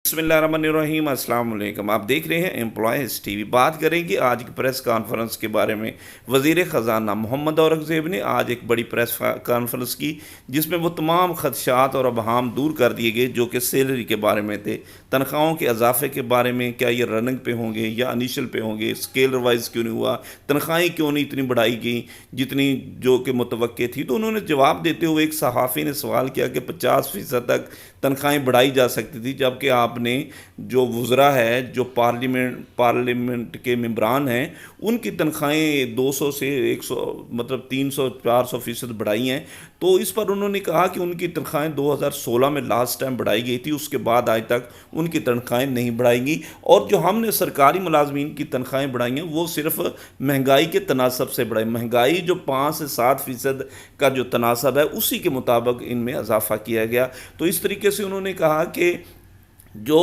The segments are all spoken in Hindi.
बिस्मिल्लाहिर्रहमानिर्रहीम, अस्सलाम वालेकुम। आप देख रहे हैं एम्प्लॉयज़ टीवी। बात करेंगे आज की प्रेस कॉन्फ्रेंस के बारे में। वज़ीर ख़जाना मोहम्मद औरंगज़ेब ने आज एक बड़ी प्रेस कॉन्फ्रेंस की, जिसमें वो तमाम खदशात और अबहाम दूर कर दिए गए जो कि सैलरी के बारे में थे, तनख्वाहों के इजाफे के बारे में, क्या ये रनिंग पे होंगे या इनिशियल पे होंगे, स्केल वाइज क्यों नहीं हुआ, तनख्वाहें क्यों नहीं इतनी बढ़ाई गई जितनी जो कि मुतवक्के थी। तो उन्होंने जवाब देते हुए एक सहाफ़ी ने सवाल किया कि 50% तक तनख्वाहें बढ़ाई जा सकती थी, जबकि आपने जो वुज़रा है, जो पार्लियामेंट के मेंबरान हैं, उनकी तनख्वाहें 200 से 100 मतलब 300-400% बढ़ाई हैं। तो इस पर उन्होंने कहा कि उनकी तनख्वाहें 2016 में लास्ट टाइम बढ़ाई गई थी, उसके बाद आज तक उनकी तनख्वाहें नहीं बढ़ाई गई। और जो हमने सरकारी मुलाजमीन की तनख्वाहें बढ़ाई हैं वो सिर्फ महंगाई के तनासब से बढ़ाई। महंगाई जो 5 से 7% का जो तनासब है उसी के मुताबिक इनमें इजाफा किया गया। तो इस तरीके से उन्होंने कहा कि जो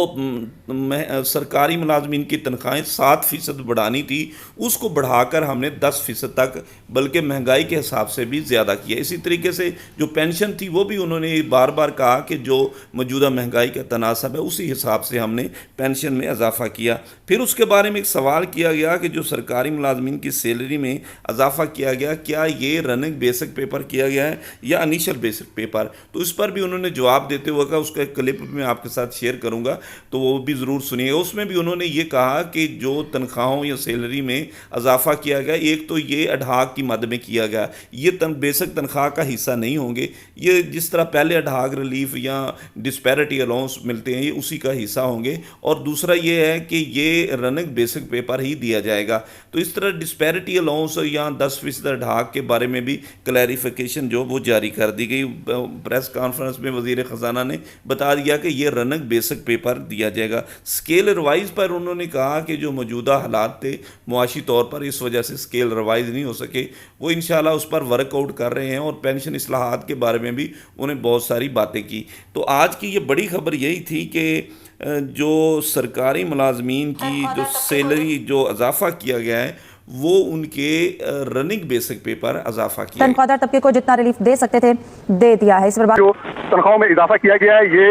सरकारी मुलाजमीन की तनख्वाहें 7% बढ़ानी थी, उसको बढ़ाकर हमने 10% तक, बल्कि महंगाई के हिसाब से भी ज़्यादा किया। इसी तरीके से जो पेंशन थी वो भी उन्होंने बार बार कहा कि जो मौजूदा महंगाई का तनासब है उसी हिसाब से हमने पेंशन में इजाफा किया। फिर उसके बारे में एक सवाल किया गया कि जो सरकारी मुलाजमीन की सैलरी में इजाफा किया गया, क्या ये रनिंग बेसिक पेपर किया गया है या इनिशियल बेसिक पेपर। तो इस पर भी उन्होंने जवाब देते हुए कहा, उसका एक क्लिप मैं आपके साथ शेयर करूँगा तो वो भी ज़रूर सुनिएगा। उसमें भी उन्होंने ये कहा कि जो तनख्वाहों या सैलरी में इजाफा किया गया, एक तो ये अडहाक की मद में किया गया, ये बेसिक तनख्वाह का हिस्सा नहीं होंगे। ये जिस तरह पहले अडहाक रिलीफ या डिस्पैरिटी अलाउंस मिलते हैं, ये उसी का हिस्सा होंगे। और दूसरा ये है कि ये रनिंग बेसिक पेपर ही दिया जाएगा। तो इस तरह डिस्पैरिटी अलाउंस या 10% अडहाक के बारे में भी क्लैरिफिकेशन जो वो जारी कर दी गई। प्रेस कॉन्फ्रेंस में वज़ीर ख़जाना ने बता दिया कि ये रनिंग बेसिक पेपर दिया जाएगा। स्केल रिवाइज पर उन्होंने कहा कि जो मौजूदा हालात थे मुआशी तौर पर, इस वजह से स्केल रिवाइज नहीं हो सके, वो इंशाल्लाह उस पर वर्कआउट कर रहे हैं। और पेंशन इस्लाहात के बारे में भी उन्हें बहुत सारी बातें की। तो आज की ये बड़ी खबर यही थी कि जो सरकारी मुलाजमीन की जो सैलरी जो इजाफा किया गया है वो उनके रनिंग बेसिक पेपर इजाफा किया। तनख्वाहदार तबके को जितना रिलीफ दे सकते थे दे दिया है। इस पर जो तनख्वाहों में इजाफा किया गया है, ये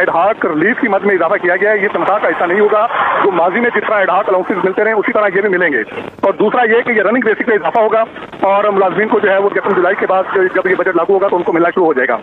एडहाक रिलीफ की मद में इजाफा किया गया है। ये तनख्वाह का हिस्सा नहीं होगा। जो माजी में जिस तरह एडहाक अलाउंसेस मिलते रहे उसी तरह ये भी मिलेंगे। और दूसरा ये कि ये रनिंग बेसिक पे इजाफा होगा और मुलाजमीन को जो है वो 1 जुलाई के बाद जब ये बजट लागू होगा तो उनको मिलना शुरू हो जाएगा।